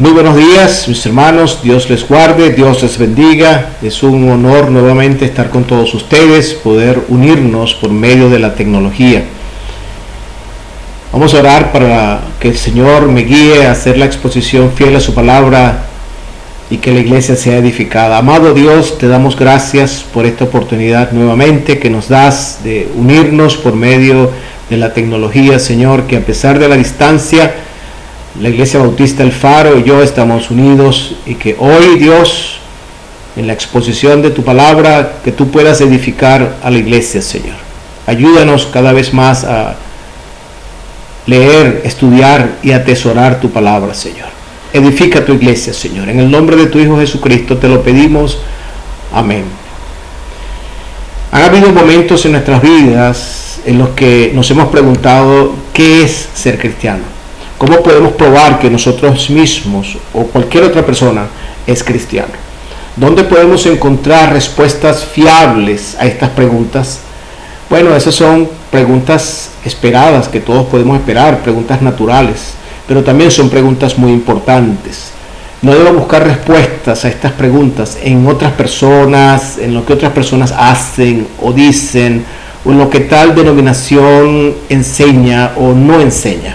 Muy buenos días, mis hermanos. Dios les guarde, Dios les bendiga. Es un honor nuevamente estar con todos ustedes, poder unirnos por medio de la tecnología. Vamos a orar para que el Señor me guíe a hacer la exposición fiel a su palabra y que la iglesia sea edificada. Amado Dios, te damos gracias por esta oportunidad nuevamente que nos das de unirnos por medio de la tecnología, Señor, que a pesar de la distancia, la Iglesia Bautista El Faro y yo estamos unidos, y que hoy, Dios, en la exposición de tu palabra, que tú puedas edificar a la iglesia, Señor. Ayúdanos cada vez más a leer, estudiar y atesorar tu palabra, Señor. Edifica tu iglesia, Señor. En el nombre de tu Hijo Jesucristo te lo pedimos. Amén. Han habido momentos en nuestras vidas en los que nos hemos preguntado ¿qué es ser cristiano? ¿Cómo podemos probar que nosotros mismos o cualquier otra persona es cristiano? ¿Dónde podemos encontrar respuestas fiables a estas preguntas? Bueno, esas son preguntas esperadas, que todos podemos esperar, preguntas naturales, pero también son preguntas muy importantes. No debo buscar respuestas a estas preguntas en otras personas, en lo que otras personas hacen o dicen, o en lo que tal denominación enseña o no enseña.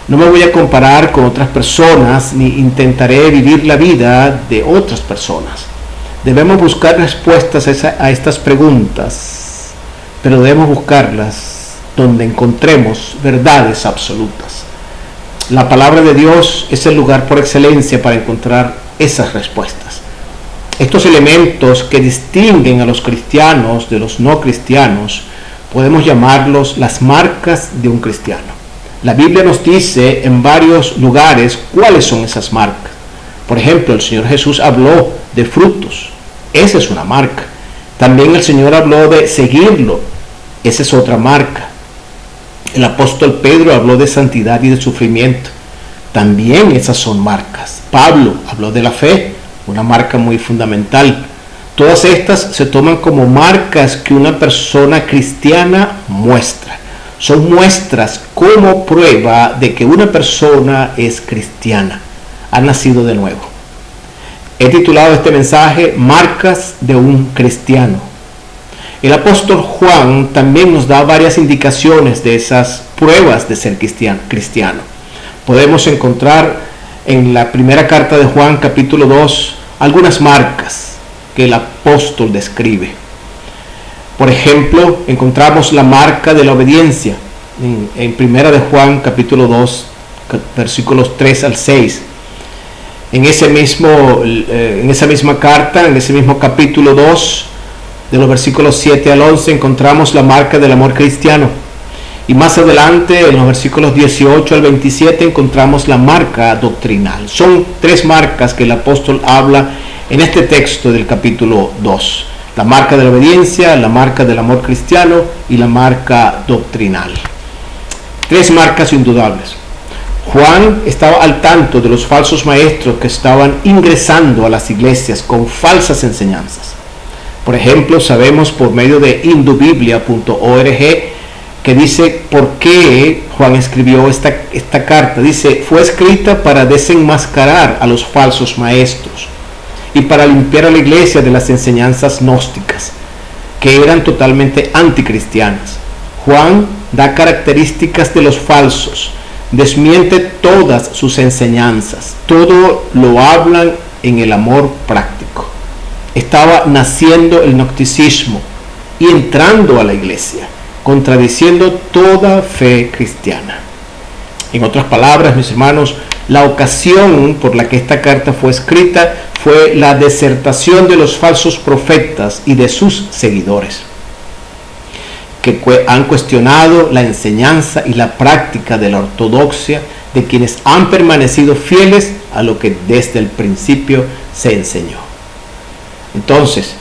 No me voy a comparar con otras personas ni intentaré vivir la vida de otras personas. Debemos buscar respuestas a estas preguntas, pero debemos buscarlas donde encontremos verdades absolutas. La palabra de Dios es el lugar por excelencia para encontrar esas respuestas. Estos elementos que distinguen a los cristianos de los no cristianos, podemos llamarlos las marcas de un cristiano. La Biblia nos dice en varios lugares cuáles son esas marcas. Por ejemplo, el Señor Jesús habló de frutos. Esa es una marca. También el Señor habló de seguirlo. Esa es otra marca. El apóstol Pedro habló de santidad y de sufrimiento. También esas son marcas. Pablo habló de la fe, una marca muy fundamental. Todas estas se toman como marcas que una persona cristiana muestra. Son muestras como prueba de que una persona es cristiana, ha nacido de nuevo. He titulado este mensaje Marcas de un cristiano. El apóstol Juan también nos da varias indicaciones de esas pruebas de ser cristiano. Podemos encontrar en la primera carta de Juan, capítulo 2, algunas marcas que el apóstol describe. Por ejemplo, encontramos la marca de la obediencia en primera de Juan, capítulo 2, versículos 3 al 6. En esa misma carta, en ese mismo capítulo 2, de los versículos 7 al 11, encontramos la marca del amor cristiano. Y más adelante, en los versículos 18 al 27, encontramos la marca doctrinal. Son tres marcas que el apóstol habla en este texto del capítulo 2. La marca de la obediencia, la marca del amor cristiano y la marca doctrinal. Tres marcas indudables. Juan estaba al tanto de los falsos maestros que estaban ingresando a las iglesias con falsas enseñanzas. Por ejemplo, sabemos por medio de indubiblia.org que dice por qué Juan escribió esta carta. Dice, fue escrita para desenmascarar a los falsos maestros y para limpiar a la iglesia de las enseñanzas gnósticas, que eran totalmente anticristianas. Juan da características de los falsos, desmiente todas sus enseñanzas, todo lo hablan en el amor práctico. Estaba naciendo el gnosticismo y entrando a la iglesia, contradiciendo toda fe cristiana. En otras palabras, mis hermanos, la ocasión por la que esta carta fue escrita fue la desertación de los falsos profetas y de sus seguidores, que han cuestionado la enseñanza y la práctica de la ortodoxia de quienes han permanecido fieles a lo que desde el principio se enseñó. Entonces,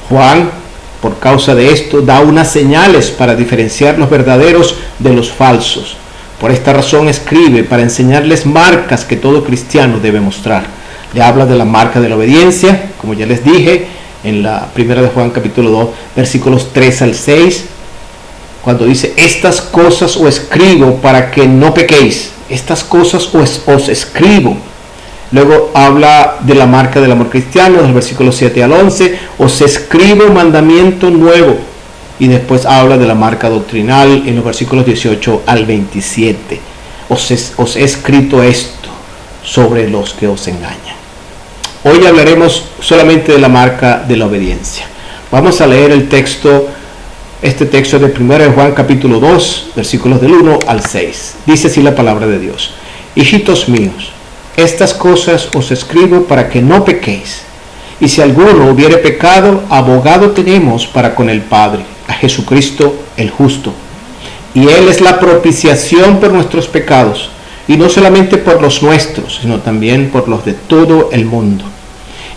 Juan, por causa de esto, da unas señales para diferenciar los verdaderos de los falsos. Por esta razón escribe para enseñarles marcas que todo cristiano debe mostrar. Le habla de la marca de la obediencia, como ya les dije, en la primera de Juan capítulo 2, versículos 3 al 6, cuando dice, estas cosas os escribo para que no pequéis. Estas cosas os escribo Luego habla de la marca del amor cristiano, del versículo 7 al 11. Os escribo un mandamiento nuevo. Y después habla de la marca doctrinal en los versículos 18 al 27. Os he escrito esto sobre los que os engañan. Hoy hablaremos solamente de la marca de la obediencia. Vamos a leer el texto, este texto de 1 Juan capítulo 2, versículos del 1 al 6. Dice así la palabra de Dios. Hijitos míos, estas cosas os escribo para que no pequéis. Y si alguno hubiere pecado, abogado tenemos para con el Padre, a Jesucristo el justo. Y Él es la propiciación por nuestros pecados, y no solamente por los nuestros, sino también por los de todo el mundo.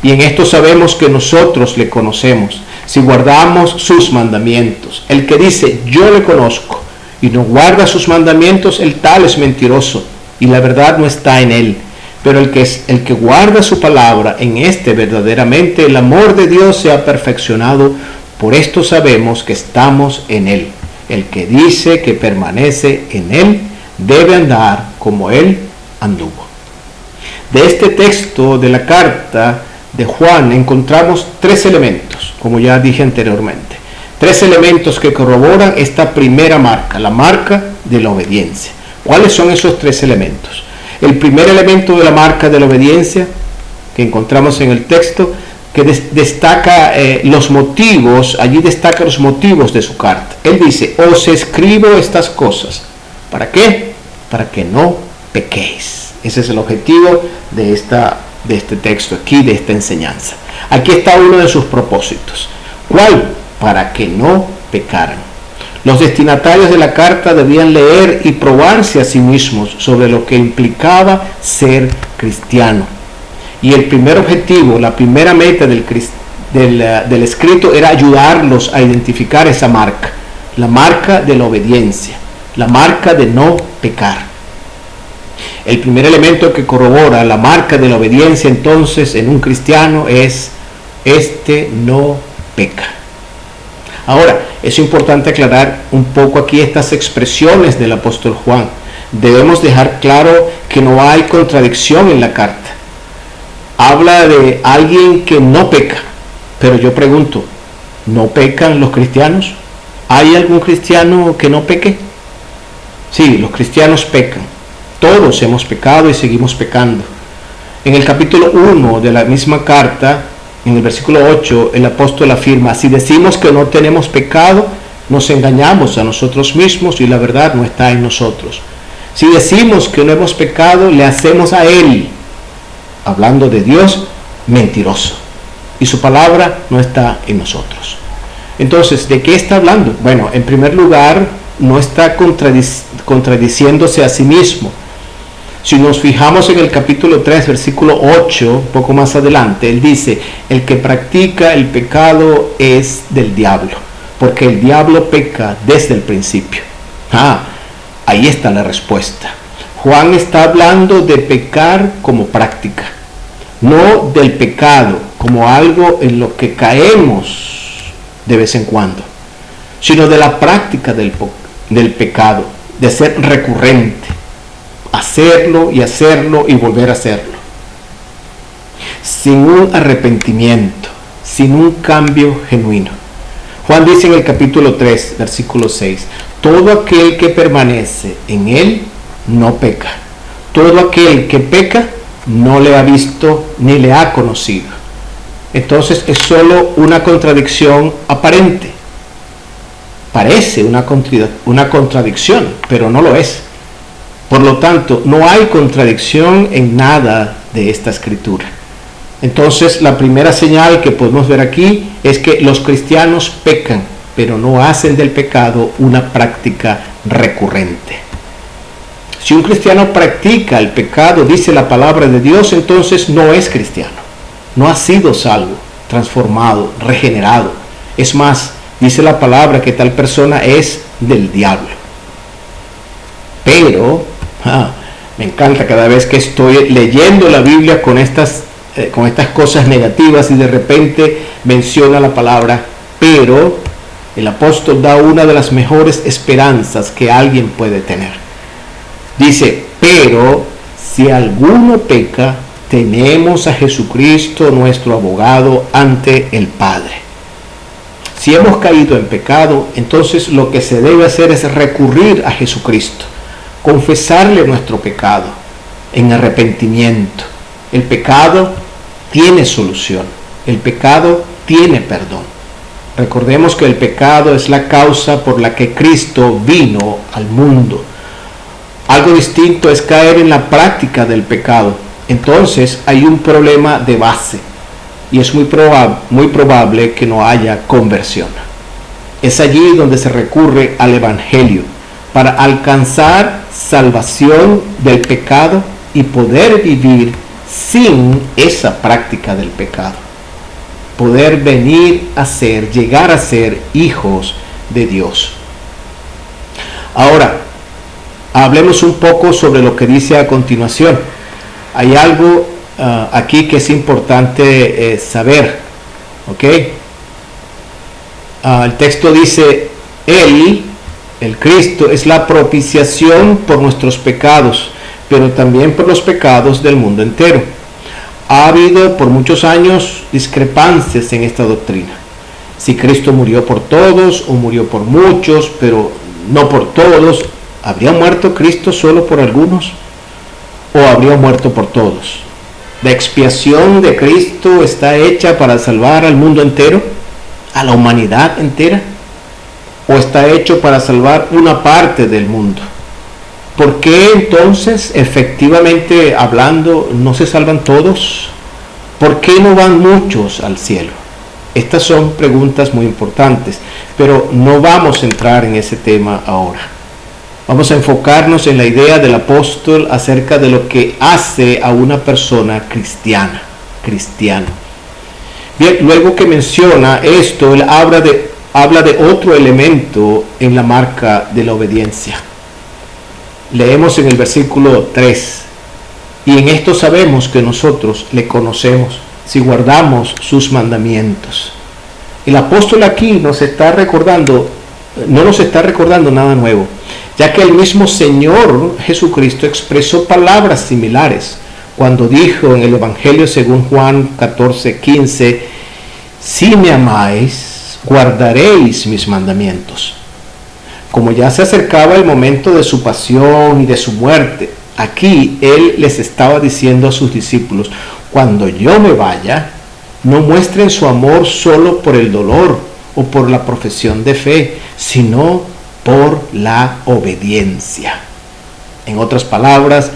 Y en esto sabemos que nosotros le conocemos, si guardamos sus mandamientos. El que dice, yo le conozco, y no guarda sus mandamientos, el tal es mentiroso, y la verdad no está en él. Pero el que guarda su palabra, en este verdaderamente el amor de Dios se ha perfeccionado. Por esto sabemos que estamos en él. El que dice que permanece en él, debe andar como él anduvo. De este texto de la carta de Juan encontramos tres elementos, como ya dije anteriormente. Tres elementos que corroboran esta primera marca, la marca de la obediencia. ¿Cuáles son esos tres elementos? El primer elemento de la marca de la obediencia que encontramos en el texto, que destaca los motivos, allí destaca los motivos de su carta. Él dice, os escribo estas cosas. ¿Para qué? Para que no pequéis. Ese es el objetivo de este texto aquí, de esta enseñanza. Aquí está uno de sus propósitos. ¿Cuál? Para que no pecaran. Los destinatarios de la carta debían leer y probarse a sí mismos sobre lo que implicaba ser cristiano. Y el primer objetivo, la primera meta del escrito era ayudarlos a identificar esa marca, la marca de la obediencia, la marca de no pecar. El primer elemento que corrobora la marca de la obediencia entonces en un cristiano es, este no peca. Ahora, es importante aclarar un poco aquí estas expresiones del apóstol Juan. Debemos dejar claro que no hay contradicción en la carta. Habla de alguien que no peca, pero yo pregunto, ¿no pecan los cristianos? ¿Hay algún cristiano que no peque? Sí, los cristianos pecan. Todos hemos pecado y seguimos pecando. En el capítulo 1 de la misma carta, en el versículo 8, el apóstol afirma, si decimos que no tenemos pecado, nos engañamos a nosotros mismos y la verdad no está en nosotros. Si decimos que no hemos pecado, le hacemos a Él, hablando de Dios, mentiroso. Y su palabra no está en nosotros. Entonces, ¿de qué está hablando? Bueno, en primer lugar, no está contradiciéndose a sí mismo. Si nos fijamos en el capítulo 3, versículo 8, un poco más adelante, él dice, el que practica el pecado es del diablo, porque el diablo peca desde el principio. Ahí está la respuesta. Juan está hablando de pecar como práctica, no del pecado como algo en lo que caemos de vez en cuando, sino de la práctica del pecado, de ser recurrente. Hacerlo y volver a hacerlo. Sin un arrepentimiento, sin un cambio genuino. Juan dice en el capítulo 3, versículo 6, todo aquel que permanece en él no peca. Todo aquel que peca no le ha visto ni le ha conocido. Entonces es solo una contradicción aparente. Parece una contradicción, pero no lo es. Por lo tanto, no hay contradicción en nada de esta escritura. Entonces, la primera señal que podemos ver aquí es que los cristianos pecan, pero no hacen del pecado una práctica recurrente. Si un cristiano practica el pecado, dice la palabra de Dios, entonces no es cristiano. No ha sido salvo, transformado, regenerado. Es más, dice la palabra que tal persona es del diablo. Pero me encanta cada vez que estoy leyendo la Biblia con estas cosas negativas y de repente menciona la palabra pero. El apóstol da una de las mejores esperanzas que alguien puede tener. Dice, pero si alguno peca, tenemos a Jesucristo nuestro abogado ante el Padre. Si hemos caído en pecado, entonces lo que se debe hacer es recurrir a Jesucristo, confesarle nuestro pecado en arrepentimiento. El pecado tiene solución, el pecado tiene perdón. Recordemos que el pecado es la causa por la que Cristo vino al mundo. Algo distinto es caer en la práctica del pecado. Entonces hay un problema de base y es muy probable que no haya conversión. Es allí donde se recurre al Evangelio para alcanzar salvación del pecado y poder vivir sin esa práctica del pecado. Poder llegar a ser hijos de Dios. Ahora, hablemos un poco sobre lo que dice a continuación. Hay algo aquí que es importante saber, ¿ok? El texto dice, el Cristo, es la propiciación por nuestros pecados, pero también por los pecados del mundo entero. Ha habido por muchos años discrepancias en esta doctrina. Si Cristo murió por todos o murió por muchos, pero no por todos, ¿habría muerto Cristo solo por algunos o habría muerto por todos? ¿La expiación de Cristo está hecha para salvar al mundo entero, a la humanidad entera? ¿O está hecho para salvar una parte del mundo? ¿Por qué entonces, efectivamente hablando, no se salvan todos? ¿Por qué no van muchos al cielo? Estas son preguntas muy importantes, pero no vamos a entrar en ese tema ahora. Vamos a enfocarnos en la idea del apóstol acerca de lo que hace a una persona cristiano. Bien, luego que menciona esto, él habla de otro elemento en la marca de la obediencia. Leemos en el versículo 3, y en esto sabemos que nosotros le conocemos, si guardamos sus mandamientos. El apóstol aquí no nos está recordando nada nuevo, ya que el mismo Señor Jesucristo expresó palabras similares cuando dijo en el Evangelio según Juan 14:15, si me amáis, guardaréis mis mandamientos. Como ya se acercaba el momento de su pasión y de su muerte, aquí él les estaba diciendo a sus discípulos, cuando yo me vaya, no muestren su amor solo por el dolor o por la profesión de fe, sino por la obediencia. En otras palabras,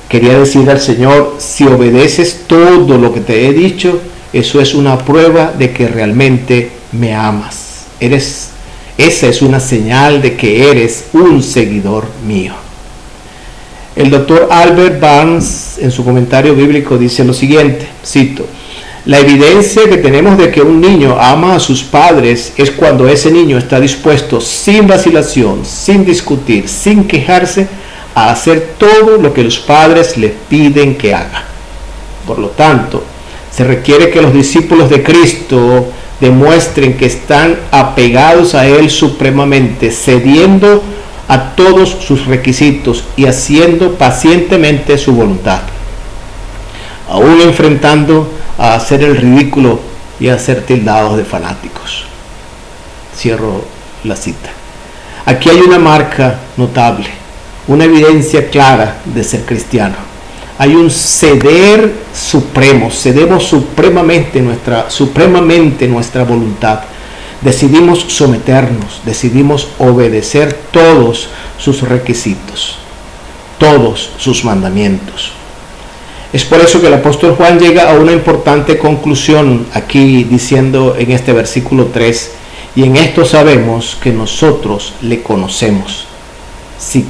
quería decir al Señor, si obedeces todo lo que te he dicho, eso es una prueba de que realmente me amas. Esa es una señal de que eres un seguidor mío. El doctor Albert Barnes en su comentario bíblico dice lo siguiente, cito, la evidencia que tenemos de que un niño ama a sus padres es cuando ese niño está dispuesto sin vacilación, sin discutir, sin quejarse, a hacer todo lo que los padres le piden que haga. Por lo tanto, se requiere que los discípulos de Cristo demuestren que están apegados a Él supremamente, cediendo a todos sus requisitos y haciendo pacientemente su voluntad, aún enfrentando a hacer el ridículo y a ser tildados de fanáticos. Cierro la cita. Aquí hay una marca notable, una evidencia clara de ser cristiano. Hay un ceder supremo, cedemos supremamente nuestra voluntad. Decidimos someternos, decidimos obedecer todos sus requisitos, todos sus mandamientos. Es por eso que el apóstol Juan llega a una importante conclusión aquí diciendo en este versículo 3, y en esto sabemos que nosotros le conocemos, si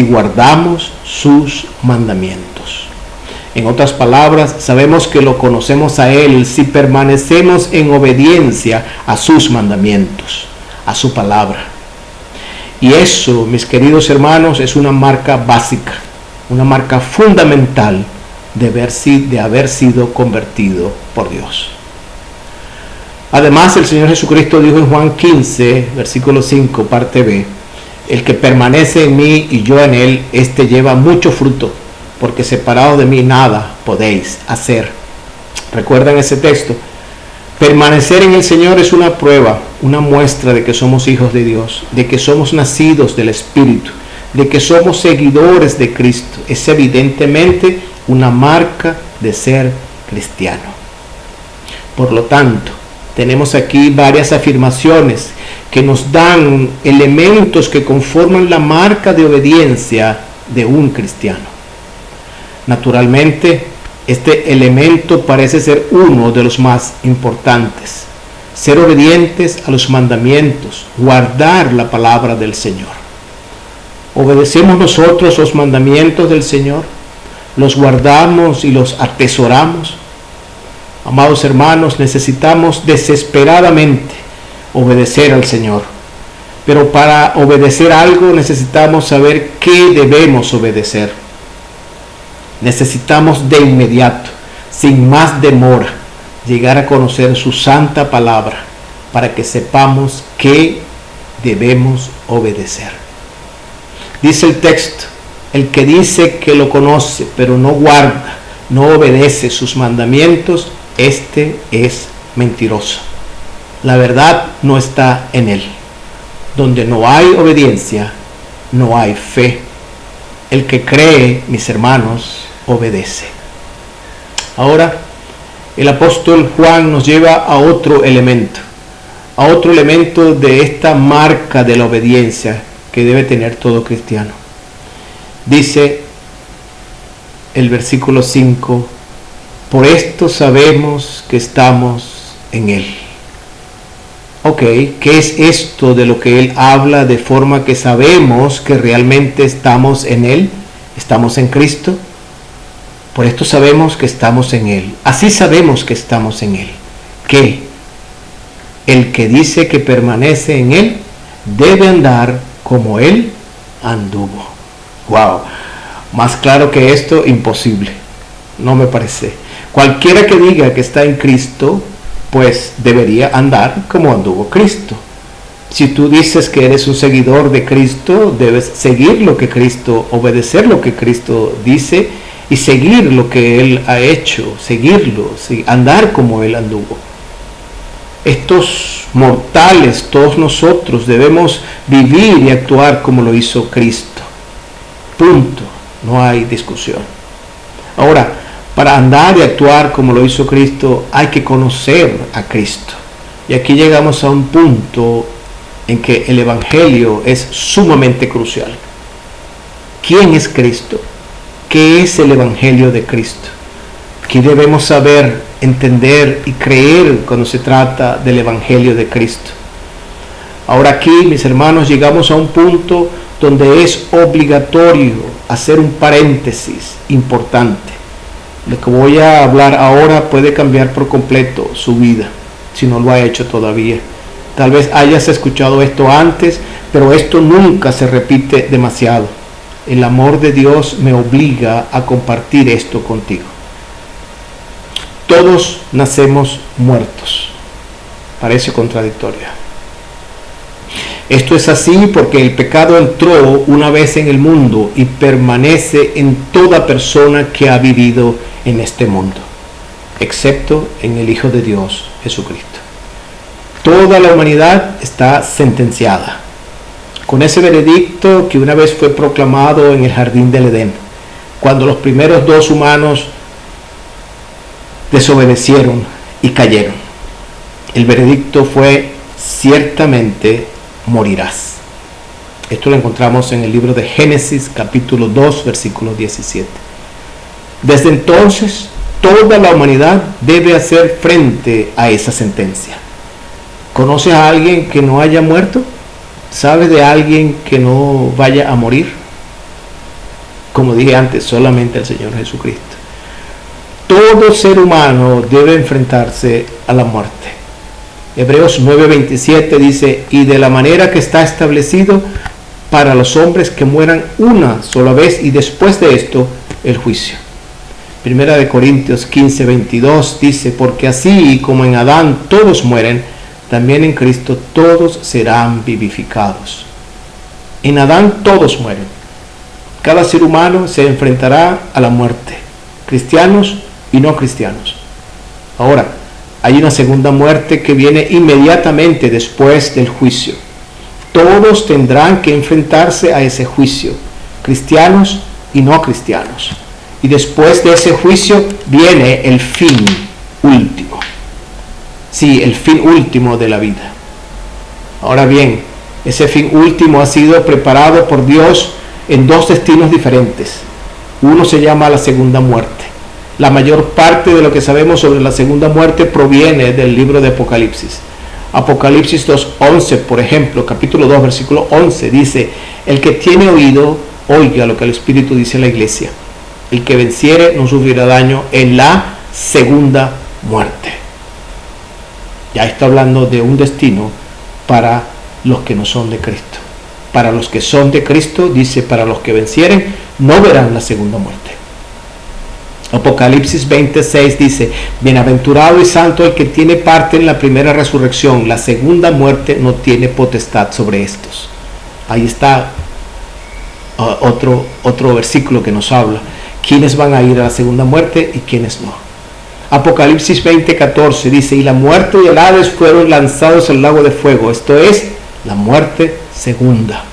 guardamos sus mandamientos. En otras palabras, sabemos que lo conocemos a Él si permanecemos en obediencia a sus mandamientos, a su palabra. Y eso, mis queridos hermanos, es una marca básica, una marca fundamental de haber sido convertido por Dios. Además, el Señor Jesucristo dijo en Juan 15, versículo 5, parte B, el que permanece en mí y yo en él, este lleva mucho fruto, porque separado de mí nada podéis hacer. ¿Recuerdan ese texto? Permanecer en el Señor es una prueba, una muestra de que somos hijos de Dios, de que somos nacidos del Espíritu, de que somos seguidores de Cristo. Es evidentemente una marca de ser cristiano. Por lo tanto, tenemos aquí varias afirmaciones que nos dan elementos que conforman la marca de obediencia de un cristiano. Naturalmente, este elemento parece ser uno de los más importantes: ser obedientes a los mandamientos, guardar la palabra del Señor. ¿Obedecemos nosotros los mandamientos del Señor? ¿Los guardamos y los atesoramos? Amados hermanos, necesitamos desesperadamente obedecer al Señor. Pero para obedecer algo necesitamos saber qué debemos obedecer. Necesitamos de inmediato, sin más demora, llegar a conocer su santa palabra para que sepamos qué debemos obedecer. Dice el texto: el que dice que lo conoce, pero no guarda, no obedece sus mandamientos, este es mentiroso. La verdad no está en él. Donde no hay obediencia, no hay fe. El que cree, mis hermanos, obedece. Ahora, el apóstol Juan nos lleva a otro elemento de esta marca de la obediencia que debe tener todo cristiano. Dice el versículo 5: por esto sabemos que estamos en Él. Ok, ¿qué es esto de lo que Él habla de forma que sabemos que realmente estamos en Él? ¿Estamos en Cristo? Por esto sabemos que estamos en Él. Así sabemos que estamos en Él. Que el que dice que permanece en Él debe andar como Él anduvo. Wow, más claro que esto, imposible. No me parece. Cualquiera que diga que está en Cristo, pues debería andar como anduvo Cristo. Si tú dices que eres un seguidor de Cristo, debes seguir lo que Cristo, obedecer lo que Cristo dice y seguir lo que Él ha hecho, seguirlo, andar como Él anduvo. Estos mortales, todos nosotros, debemos vivir y actuar como lo hizo Cristo. Punto. No hay discusión. Ahora, para andar y actuar como lo hizo Cristo, hay que conocer a Cristo. Y aquí llegamos a un punto en que el Evangelio es sumamente crucial. ¿Quién es Cristo? ¿Qué es el Evangelio de Cristo? ¿Qué debemos saber, entender y creer cuando se trata del Evangelio de Cristo? Ahora aquí, mis hermanos, llegamos a un punto donde es obligatorio hacer un paréntesis importante. Lo que voy a hablar ahora puede cambiar por completo su vida, si no lo ha hecho todavía. Tal vez hayas escuchado esto antes, pero esto nunca se repite demasiado. El amor de Dios me obliga a compartir esto contigo. Todos nacemos muertos. Parece contradictorio. Esto es así porque el pecado entró una vez en el mundo y permanece en toda persona que ha vivido en este mundo, excepto en el Hijo de Dios, Jesucristo. Toda la humanidad está sentenciada con ese veredicto que una vez fue proclamado en el jardín del Edén, cuando los primeros dos humanos desobedecieron y cayeron. El veredicto fue: ciertamente morirás. Esto lo encontramos en el libro de Génesis, capítulo 2, versículo 17. Desde entonces, toda la humanidad debe hacer frente a esa sentencia. ¿Conoces a alguien que no haya muerto? ¿Sabes de alguien que no vaya a morir? Como dije antes, solamente el Señor Jesucristo. Todo ser humano debe enfrentarse a la muerte. Hebreos 9:27 dice: y de la manera que está establecido para los hombres que mueran una sola vez y después de esto el juicio. Primera de Corintios 15:22 dice: porque así como en Adán todos mueren, también en Cristo todos serán vivificados. En Adán todos mueren. Cada ser humano se enfrentará a la muerte, cristianos y no cristianos. Ahora, hay una segunda muerte que viene inmediatamente después del juicio. Todos tendrán que enfrentarse a ese juicio, cristianos y no cristianos. Y después de ese juicio viene el fin último. Sí, el fin último de la vida. Ahora bien, ese fin último ha sido preparado por Dios en dos destinos diferentes. Uno se llama la segunda muerte. La mayor parte de lo que sabemos sobre la segunda muerte proviene del libro de Apocalipsis. Apocalipsis 2:11, por ejemplo, capítulo 2, versículo 11, dice: el que tiene oído, oiga lo que el Espíritu dice a la iglesia. El que venciere no sufrirá daño en la segunda muerte. Ya está hablando de un destino para los que no son de Cristo. Para los que son de Cristo, dice, para los que vencieren, no verán la segunda muerte. Apocalipsis 26 dice: bienaventurado y santo el que tiene parte en la primera resurrección, la segunda muerte no tiene potestad sobre estos. Ahí está otro versículo que nos habla quiénes van a ir a la segunda muerte y quiénes no. Apocalipsis 20:14 dice: y la muerte y el Hades fueron lanzados al lago de fuego. Esto es la muerte segunda.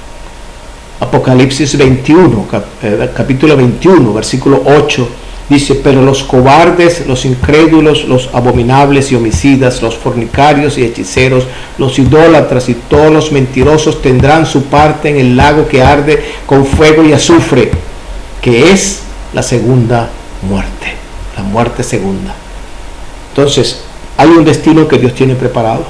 Apocalipsis 21, capítulo 21, versículo 8 dice: pero los cobardes, los incrédulos, los abominables y homicidas, los fornicarios y hechiceros, los idólatras y todos los mentirosos tendrán su parte en el lago que arde con fuego y azufre, que es la segunda muerte, la muerte segunda. Entonces, hay un destino que Dios tiene preparado.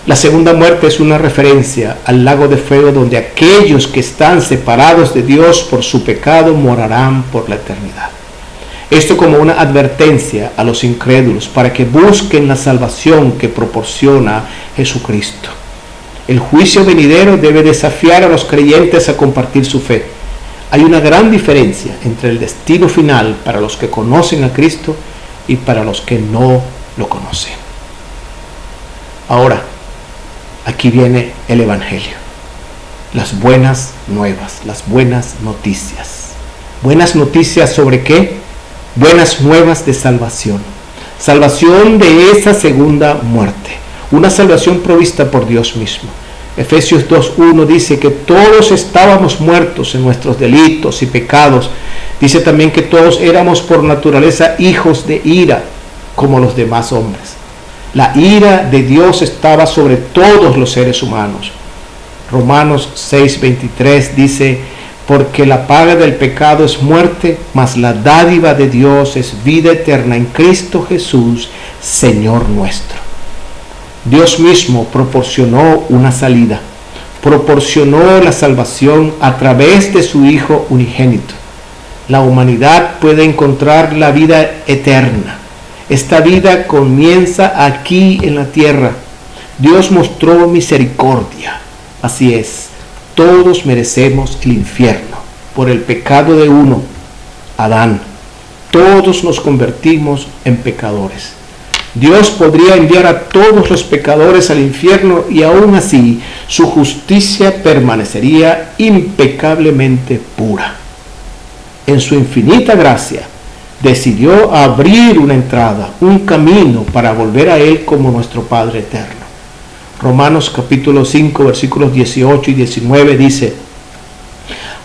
La segunda muerte es una referencia al lago de fuego donde aquellos que están separados de Dios por su pecado morarán por la eternidad. Esto como una advertencia a los incrédulos para que busquen la salvación que proporciona Jesucristo. El juicio venidero debe desafiar a los creyentes a compartir su fe. Hay una gran diferencia entre el destino final para los que conocen a Cristo y para los que no lo conocen. Ahora, aquí viene el Evangelio, las buenas nuevas, las buenas noticias. ¿Buenas noticias sobre qué? Buenas nuevas de salvación. Salvación de esa segunda muerte, una salvación provista por Dios mismo. Efesios 2:1 dice que todos estábamos muertos en nuestros delitos y pecados. Dice también que todos éramos por naturaleza hijos de ira, como los demás hombres. La ira de Dios estaba sobre todos los seres humanos. Romanos 6:23 dice: porque la paga del pecado es muerte, mas la dádiva de Dios es vida eterna en Cristo Jesús, Señor nuestro. Dios mismo proporcionó una salida, proporcionó la salvación a través de su Hijo unigénito. La humanidad puede encontrar la vida eterna. Esta vida comienza aquí en la tierra. Dios mostró misericordia. Así es, todos merecemos el infierno por el pecado de uno, Adán. Todos nos convertimos en pecadores. Dios podría enviar a todos los pecadores al infierno y aún así su justicia permanecería impecablemente pura. En su infinita gracia, decidió abrir una entrada, un camino para volver a Él como nuestro Padre eterno. Romanos capítulo 5, versículos 18 y 19 dice: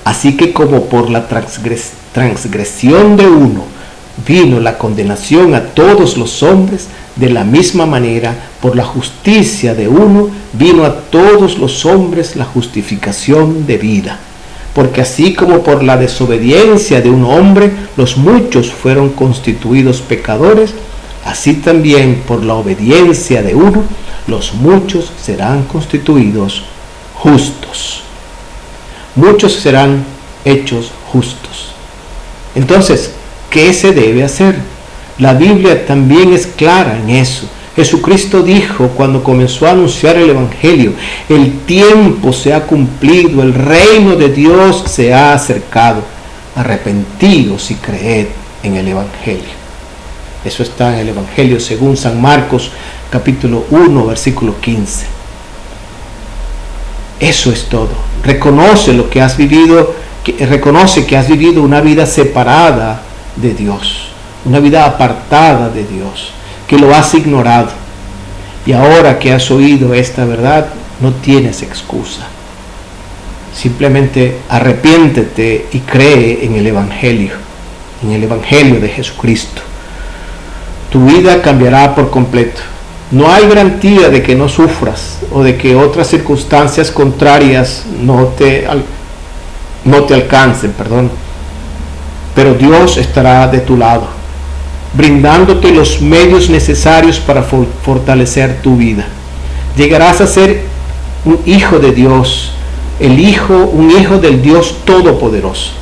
así que como por la transgresión de uno vino la condenación a todos los hombres, de la misma manera, por la justicia de uno vino a todos los hombres la justificación de vida. Porque así como por la desobediencia de un hombre los muchos fueron constituidos pecadores, así también por la obediencia de uno los muchos serán constituidos justos. Muchos serán hechos justos. Entonces, ¿qué se debe hacer? La Biblia también es clara en eso. Jesucristo dijo cuando comenzó a anunciar el Evangelio: el tiempo se ha cumplido, el reino de Dios se ha acercado. Arrepentidos y creed en el Evangelio. Eso está en el Evangelio según San Marcos, capítulo 1, versículo 15. Eso es todo. Reconoce lo que has vivido, reconoce que has vivido una vida separada de Dios, una vida apartada de Dios, que lo has ignorado. Y ahora que has oído esta verdad, no tienes excusa. Simplemente arrepiéntete y cree en el Evangelio de Jesucristo. Tu vida cambiará por completo. No hay garantía de que no sufras o de que otras circunstancias contrarias no te alcancen, pero Dios estará de tu lado, brindándote los medios necesarios para fortalecer tu vida. Llegarás a ser un hijo de Dios, un hijo del Dios Todopoderoso.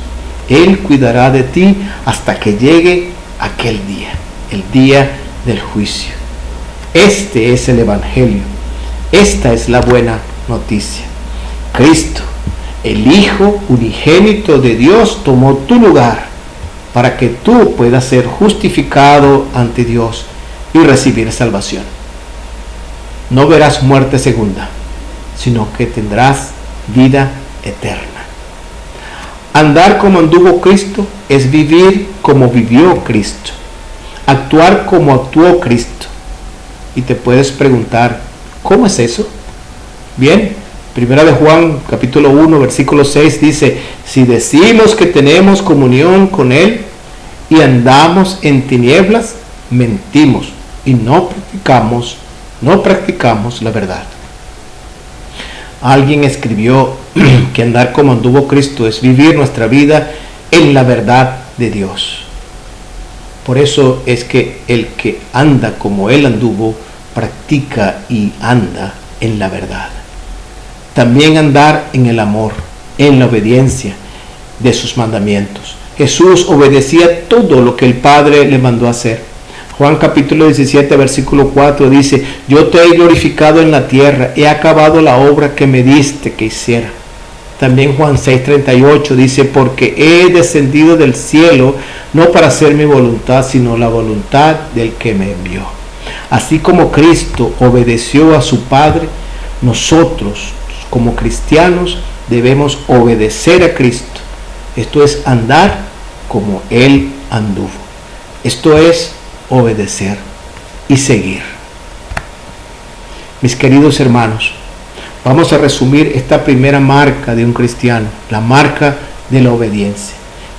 Él cuidará de ti hasta que llegue aquel día, el día del juicio. Este es el Evangelio. Esta es la buena noticia. Cristo, el Hijo unigénito de Dios, tomó tu lugar para que tú puedas ser justificado ante Dios y recibir salvación. No verás muerte segunda, sino que tendrás vida eterna. Andar como anduvo Cristo es vivir como vivió Cristo, actuar como actuó Cristo. Y te puedes preguntar, ¿cómo es eso? Bien, Primera de Juan, capítulo 1, versículo 6 dice, si decimos que tenemos comunión con Él y andamos en tinieblas, mentimos y no practicamos la verdad. Alguien escribió que andar como anduvo Cristo es vivir nuestra vida en la verdad de Dios. Por eso es que el que anda como Él anduvo, practica y anda en la verdad. También andar en el amor, en la obediencia de sus mandamientos. Jesús obedecía todo lo que el Padre le mandó hacer. Juan capítulo 17, versículo 4 dice, yo te he glorificado en la tierra, he acabado la obra que me diste que hiciera. También Juan 6:38 dice, porque he descendido del cielo no para hacer mi voluntad, sino la voluntad del que me envió. Así como Cristo obedeció a su Padre, nosotros como cristianos debemos obedecer a Cristo. Esto es andar como Él anduvo. Esto es obedecer y seguir. Mis queridos hermanos, vamos a resumir esta primera marca de un cristiano, la marca de la obediencia.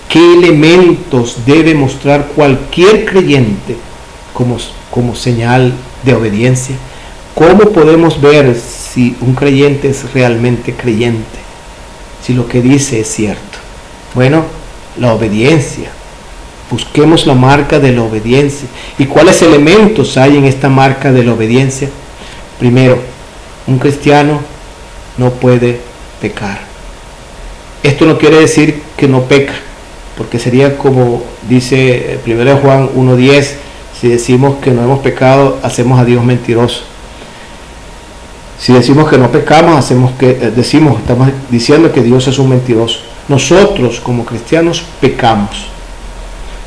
¿Qué elementos debe mostrar cualquier creyente como señal de obediencia? ¿Cómo podemos ver si un creyente es realmente creyente? Si lo que dice es cierto. Bueno, la obediencia. Busquemos la marca de la obediencia. ¿Y cuáles elementos hay en esta marca de la obediencia? Primero, un cristiano no puede pecar. Esto no quiere decir que no peca, porque sería como dice 1 Juan 1:10, si decimos que no hemos pecado, hacemos a Dios mentiroso. Si decimos que no pecamos, estamos diciendo que Dios es un mentiroso. Nosotros como cristianos pecamos,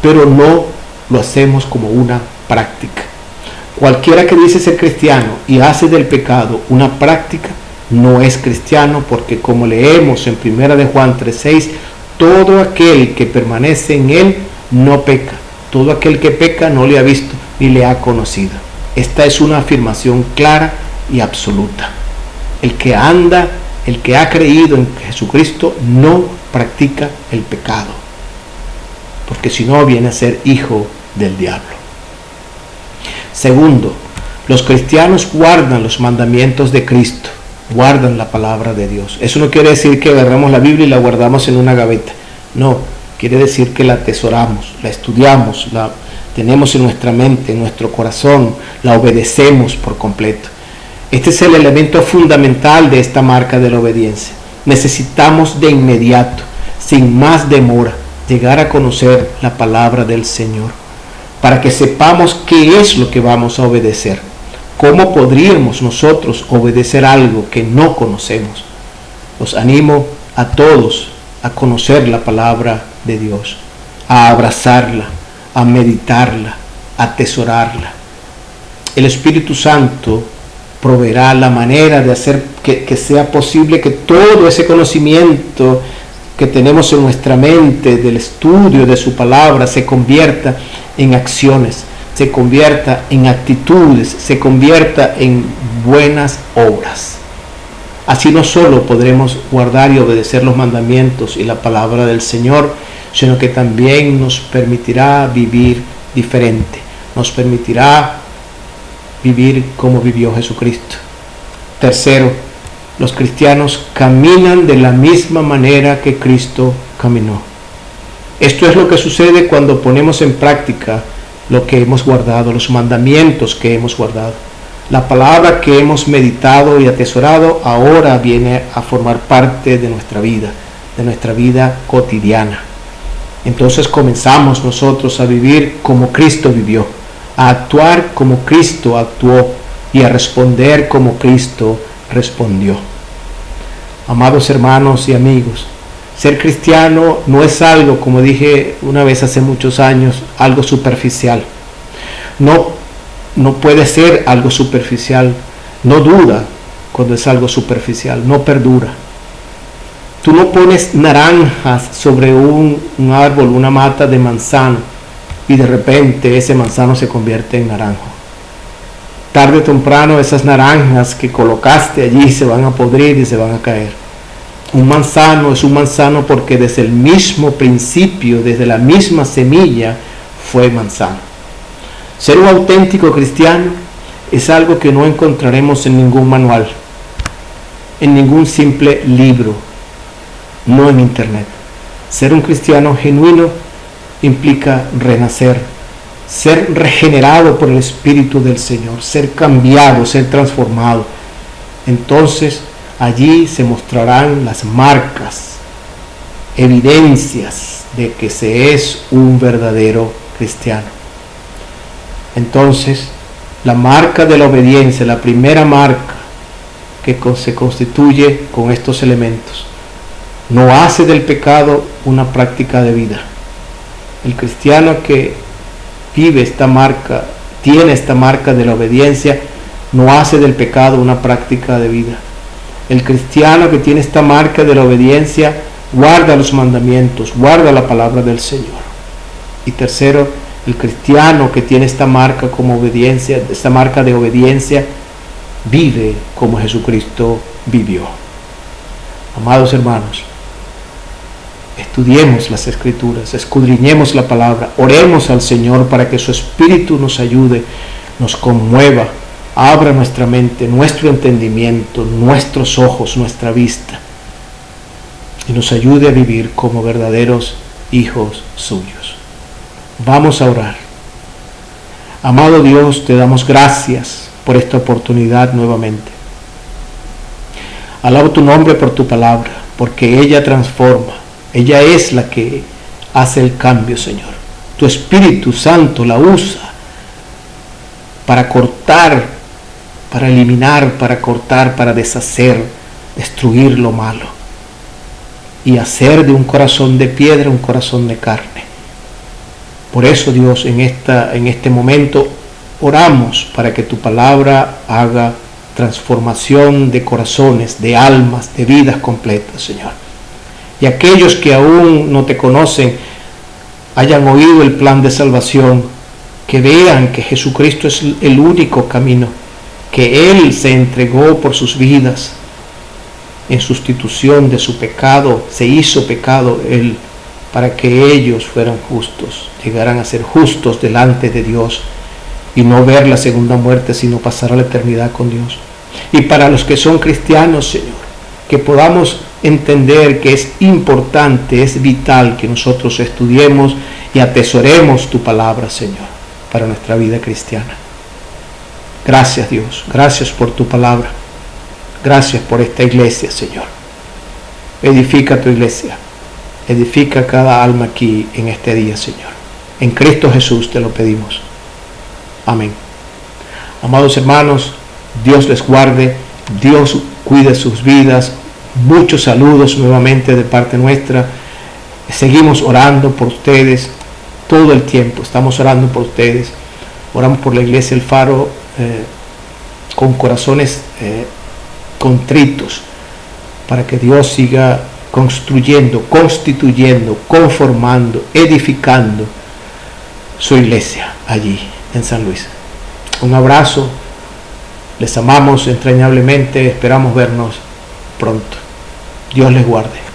pero no lo hacemos como una práctica. Cualquiera que dice ser cristiano y hace del pecado una práctica, no es cristiano, porque como leemos en 1 de Juan 3:6, todo aquel que permanece en Él no peca. Todo aquel que peca no le ha visto ni le ha conocido. Esta es una afirmación clara y absoluta. El que ha creído en Jesucristo no practica el pecado, porque si no viene a ser hijo del diablo. Segundo, los cristianos guardan los mandamientos de Cristo, guardan la palabra de Dios. Eso no quiere decir que agarramos la Biblia y la guardamos en una gaveta. No, quiere decir que la atesoramos, la estudiamos, la tenemos en nuestra mente, en nuestro corazón, la obedecemos por completo. Este es el elemento fundamental de esta marca de la obediencia. Necesitamos de inmediato, sin más demora, llegar a conocer la palabra del Señor, para que sepamos qué es lo que vamos a obedecer. ¿Cómo podríamos nosotros obedecer algo que no conocemos? Los animo a todos a conocer la palabra de Dios, a abrazarla, a meditarla, a atesorarla. El Espíritu Santo proveerá la manera de hacer que sea posible que todo ese conocimiento que tenemos en nuestra mente del estudio de su palabra se convierta en acciones, se convierta en actitudes, se convierta en buenas obras. Así no solo podremos guardar y obedecer los mandamientos y la palabra del Señor, sino que también nos permitirá vivir diferente, nos permitirá vivir como vivió Jesucristo. Tercero, los cristianos caminan de la misma manera que Cristo caminó. Esto es lo que sucede cuando ponemos en práctica lo que hemos guardado, los mandamientos que hemos guardado. La palabra que hemos meditado y atesorado ahora viene a formar parte de nuestra vida cotidiana. Entonces comenzamos nosotros a vivir como Cristo vivió, a actuar como Cristo actuó y a responder como Cristo respondió. Amados hermanos y amigos, ser cristiano no es algo, como dije una vez hace muchos años, algo superficial. No puede ser algo superficial, no dura cuando es algo superficial, no perdura. Tú no pones naranjas sobre un árbol, una mata de manzano, y de repente ese manzano se convierte en naranjo. Tarde o temprano esas naranjas que colocaste allí se van a podrir y se van a caer. Un manzano es un manzano porque desde el mismo principio, desde la misma semilla, fue manzano. Ser un auténtico cristiano es algo que no encontraremos en ningún manual, en ningún simple libro, no en internet. Ser un cristiano genuino implica renacer, ser regenerado por el Espíritu del Señor, ser cambiado, ser transformado. Entonces allí se mostrarán las marcas, evidencias de que se es un verdadero cristiano. Entonces, la marca de la obediencia, la primera marca que se constituye con estos elementos, no hace del pecado una práctica de vida. El cristiano que vive esta marca, tiene esta marca de la obediencia, no hace del pecado una práctica de vida. El cristiano que tiene esta marca de la obediencia guarda los mandamientos, guarda la palabra del Señor. Y tercero, el cristiano que tiene esta marca como obediencia, esta marca de obediencia, vive como Jesucristo vivió. Amados hermanos, estudiemos las Escrituras, escudriñemos la palabra, oremos al Señor para que su Espíritu nos ayude, nos conmueva, abra nuestra mente, nuestro entendimiento, nuestros ojos, nuestra vista, y nos ayude a vivir como verdaderos hijos suyos. Vamos a orar. Amado Dios, te damos gracias por esta oportunidad nuevamente. Alabo tu nombre por tu palabra, porque ella transforma. Ella es la que hace el cambio, Señor. Tu Espíritu Santo la usa para cortar, para eliminar, para cortar, para deshacer, destruir lo malo y hacer de un corazón de piedra un corazón de carne. Por eso, Dios, en este momento oramos para que tu palabra haga transformación de corazones, de almas, de vidas completas, Señor. Y aquellos que aún no te conocen, hayan oído el plan de salvación, que vean que Jesucristo es el único camino, que Él se entregó por sus vidas en sustitución de su pecado, se hizo pecado Él, para que ellos fueran justos, llegaran a ser justos delante de Dios y no ver la segunda muerte, sino pasar a la eternidad con Dios. Y para los que son cristianos, Señor, que podamos entender que es importante, es vital que nosotros estudiemos y atesoremos tu palabra, Señor, para nuestra vida cristiana. Gracias, Dios, gracias por tu palabra, gracias por esta iglesia, Señor. Edifica tu iglesia. Edifica cada alma aquí en este día, Señor. En Cristo Jesús te lo pedimos. Amén. Amados hermanos, Dios les guarde, Dios cuide sus vidas. Muchos saludos nuevamente de parte nuestra. Seguimos orando por ustedes todo el tiempo. Estamos orando por ustedes. Oramos por la iglesia El Faro con corazones contritos, para que Dios siga construyendo, constituyendo, conformando, edificando su iglesia allí en San Luis. Un abrazo, les amamos entrañablemente, esperamos vernos pronto. Dios les guarde.